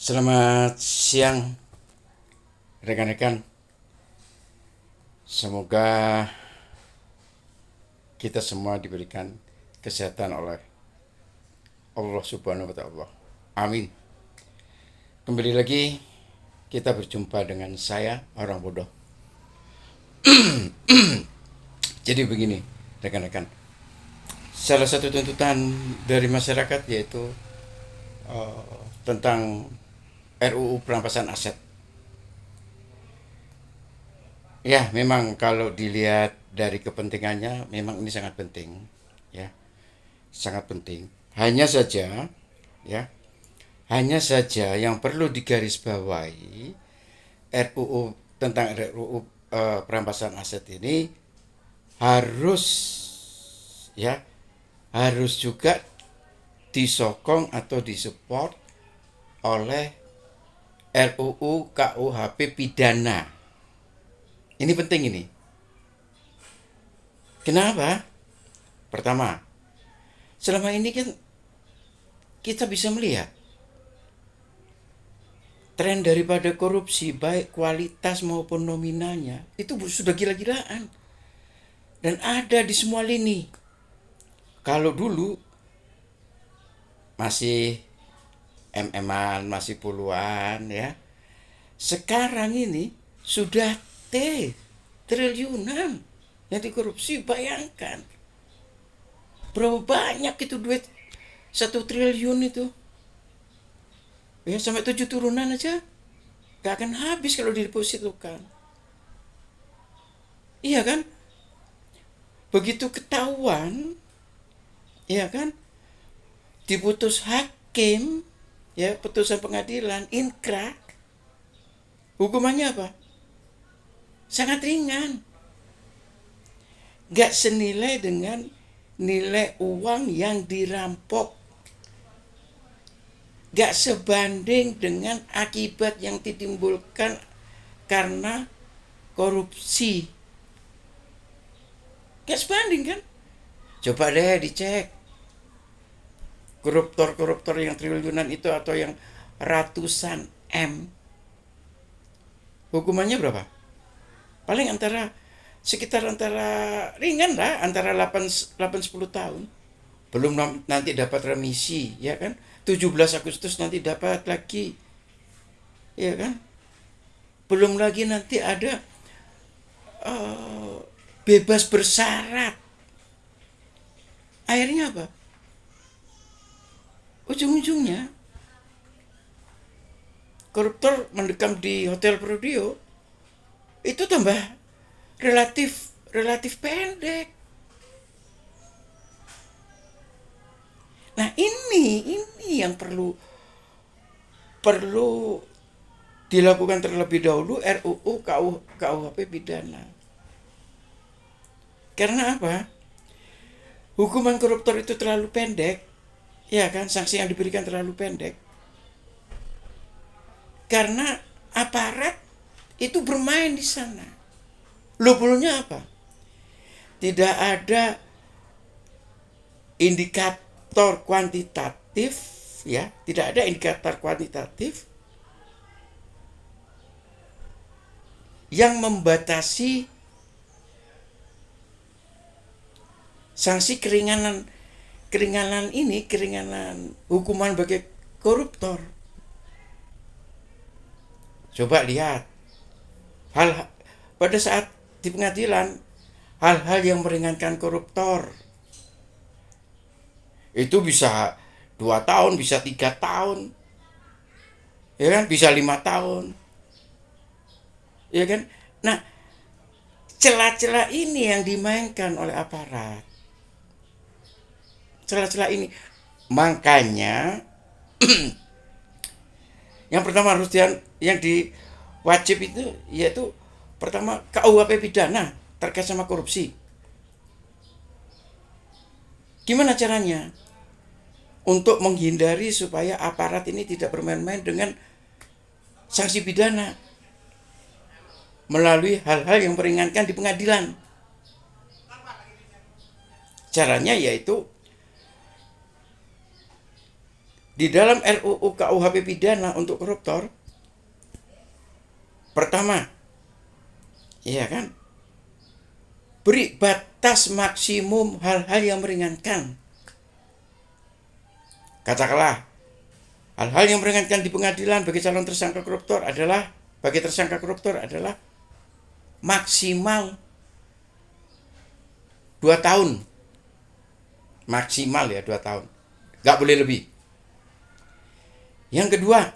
Selamat siang rekan-rekan. Semoga kita semua diberikan kesehatan oleh Allah Subhanahu wa Ta'ala. Amin. Kembali lagi kita berjumpa dengan saya orang bodoh. Jadi begini rekan-rekan. Salah satu tuntutan dari masyarakat yaitu tentang RUU perampasan aset. Ya, memang kalau dilihat dari kepentingannya, memang ini sangat penting, ya, sangat penting. Ya, hanya saja yang perlu digarisbawahi RUU tentang RUU perampasan aset ini harus, ya, harus juga disokong atau disupport oleh RUU KUHP pidana. Ini penting ini. Kenapa? Pertama, selama ini kan kita bisa melihat tren daripada korupsi baik kualitas maupun nominalnya itu sudah gila-gilaan dan ada di semua lini. Kalau dulu masih MM-an, masih puluhan ya. Sekarang ini sudah triliunan yang dikorupsi. Bayangkan berapa banyak itu duit 1 triliun itu. Ya, sampai 7 turunan aja gak akan habis kalau didepositkan. Iya kan? Begitu ketahuan, iya kan? Diputus hakim, ya, putusan pengadilan, inkrah. Hukumannya apa? Sangat ringan. Gak senilai dengan nilai uang yang dirampok. Gak sebanding dengan akibat yang ditimbulkan karena korupsi. Gak sebanding kan? Coba deh dicek. Koruptor-koruptor yang triliunan itu atau yang ratusan M. Hukumannya berapa? Paling sekitar ringan lah, antara 8-10 tahun. Belum nanti dapat remisi, ya kan? 17 Agustus nanti dapat lagi, ya kan? Belum lagi nanti ada bebas bersyarat. Akhirnya apa? Ujung-ujungnya koruptor mendekam di Hotel Prodio itu tambah relatif pendek. Nah, ini yang perlu dilakukan terlebih dahulu RUU KUHP pidana. Karena apa? Hukuman koruptor itu terlalu pendek, ya kan? Sanksi yang diberikan terlalu pendek. Karena aparat itu bermain di sana. Lupulnya apa? Tidak ada indikator kuantitatif, ya, tidak ada indikator kuantitatif yang membatasi sanksi keringanan hukuman bagi koruptor. Coba lihat pada saat di pengadilan, hal-hal yang meringankan koruptor itu bisa 2 tahun, bisa 3 tahun, ya kan, bisa 5 tahun, ya kan. Nah, celah-celah ini yang dimainkan oleh aparat, celah-celah ini. Makanya yang pertama harus yang diwajib itu yaitu pertama KUHP pidana terkait sama korupsi. Gimana caranya? Untuk menghindari supaya aparat ini tidak bermain-main dengan sanksi pidana melalui hal-hal yang meringankan di pengadilan. Caranya yaitu Di dalam RUU KUHP pidana untuk koruptor, pertama, iya kan, beri batas maksimum hal-hal yang meringankan. Katakanlah, hal-hal yang meringankan di pengadilan bagi calon tersangka koruptor adalah, bagi tersangka koruptor adalah maksimal 2 tahun. Maksimal ya 2 tahun. Nggak boleh lebih. Yang kedua,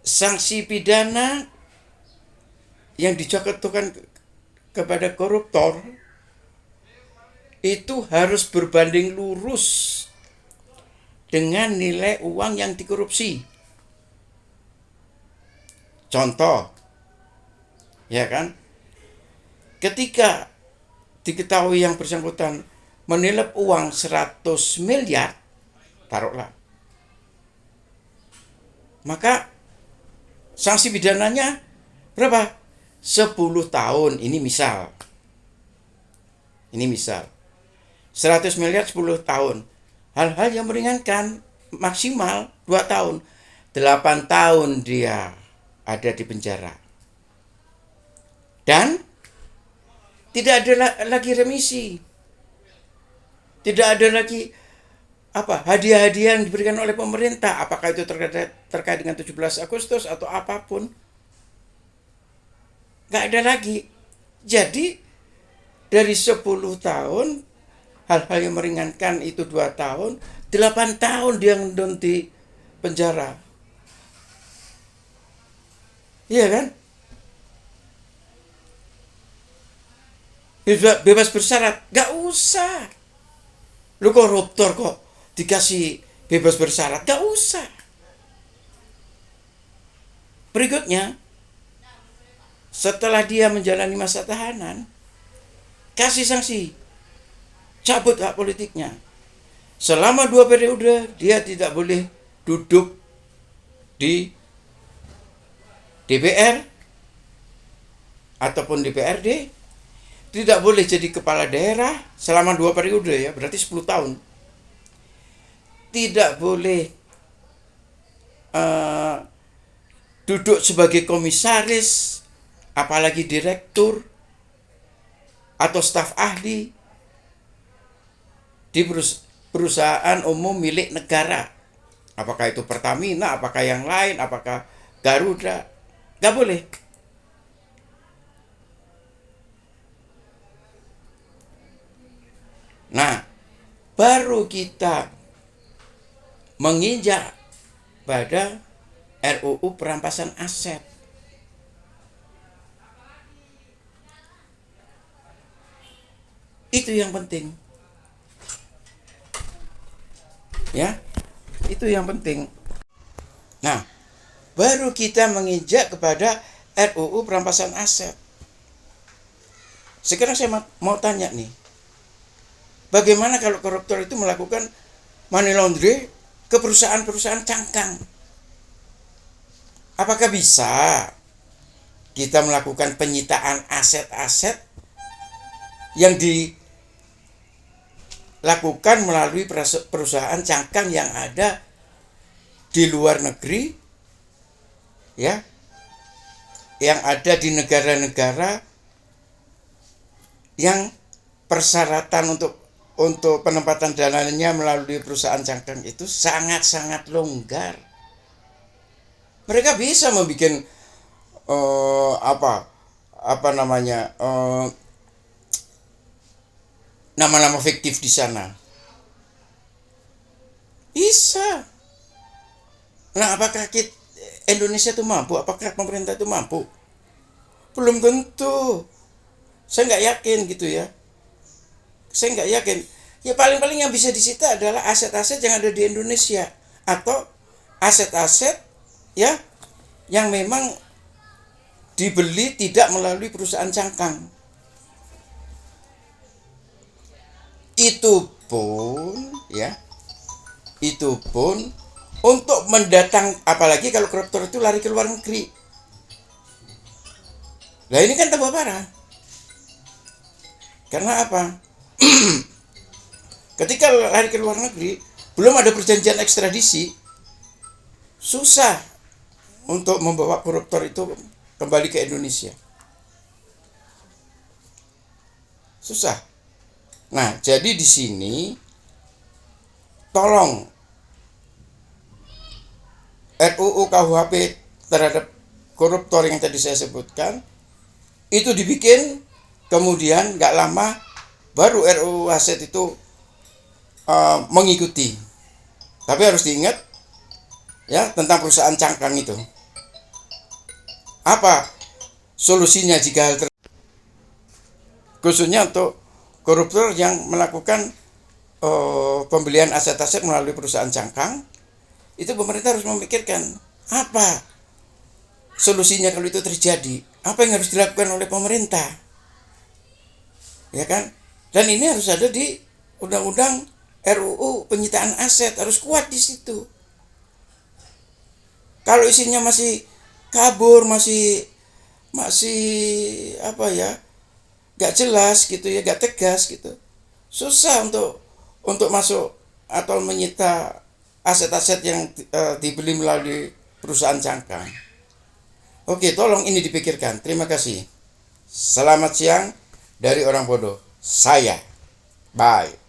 sanksi pidana yang dijatuhkan kepada koruptor itu harus berbanding lurus dengan nilai uang yang dikorupsi. Contoh, ya kan, ketika diketahui yang bersangkutan menilap uang 100 miliar, taruhlah, maka sanksi pidananya berapa? 10 tahun. Ini misal. 100 miliar 10 tahun. Hal-hal yang meringankan maksimal 2 tahun. 8 tahun dia ada di penjara. Dan tidak ada lagi remisi. Tidak ada lagi hadiah-hadiah yang diberikan oleh pemerintah, apakah itu terkait dengan 17 Agustus atau apapun, nggak ada lagi. Jadi dari 10 tahun hal-hal yang meringankan itu 2 tahun, 8 tahun dia ngedon di penjara, iya kan? Bebas bersyarat, nggak usah. Lu koruptor kok dikasih bebas bersyarat, gak usah. Berikutnya, setelah dia menjalani masa tahanan, kasih sanksi, cabut hak politiknya. Selama 2 periode dia tidak boleh duduk di DPR ataupun DPRD, tidak boleh jadi kepala daerah selama 2 periode ya, berarti 10 tahun. Tidak boleh duduk sebagai komisaris, apalagi direktur atau staf ahli di perusahaan umum milik negara. Apakah itu Pertamina, apakah yang lain, apakah Garuda, gak boleh. Nah, baru kita menginjak pada RUU perampasan aset. Itu yang penting. Ya, itu yang penting. Nah, baru kita menginjak kepada RUU perampasan aset. Sekarang saya mau tanya nih, bagaimana kalau koruptor itu melakukan money laundry ke perusahaan-perusahaan cangkang? Apakah bisa kita melakukan penyitaan aset-aset yang dilakukan melalui perusahaan cangkang yang ada di luar negeri, ya, yang ada di negara-negara yang persyaratan untuk penempatan dananya melalui perusahaan cangkang itu sangat-sangat longgar. Mereka bisa membuat nama-nama fiktif di sana. Bisa. Nah, apakah Indonesia itu mampu? Apakah pemerintah itu mampu? Belum tentu. Saya nggak yakin gitu ya. Saya nggak yakin. Ya paling-paling yang bisa disita adalah aset-aset yang ada di Indonesia, atau aset-aset ya yang memang dibeli tidak melalui perusahaan cangkang. Itu pun untuk mendatang, apalagi kalau koruptor itu lari ke luar negeri. Nah, ini kan tambah parah. Karena apa? Ketika lari ke luar negeri, belum ada perjanjian ekstradisi, susah untuk membawa koruptor itu kembali ke Indonesia. Susah. Nah, jadi di sini tolong RUU KUHP terhadap koruptor yang tadi saya sebutkan itu dibikin, kemudian nggak lama baru RUU aset itu mengikuti. Tapi harus diingat ya tentang perusahaan cangkang itu. Apa solusinya jika hal khususnya untuk koruptor yang melakukan pembelian aset-aset melalui perusahaan cangkang, itu pemerintah harus memikirkan apa solusinya kalau itu terjadi, apa yang harus dilakukan oleh pemerintah, ya kan? Dan ini harus ada di undang-undang RUU penyitaan aset, harus kuat di situ. Kalau isinya masih kabur, masih apa ya, gak jelas gitu ya, gak tegas gitu, susah untuk masuk atau menyita aset-aset yang dibeli melalui perusahaan cangkang. Oke, tolong ini dipikirkan. Terima kasih. Selamat siang dari orang bodoh. Saya. Bye.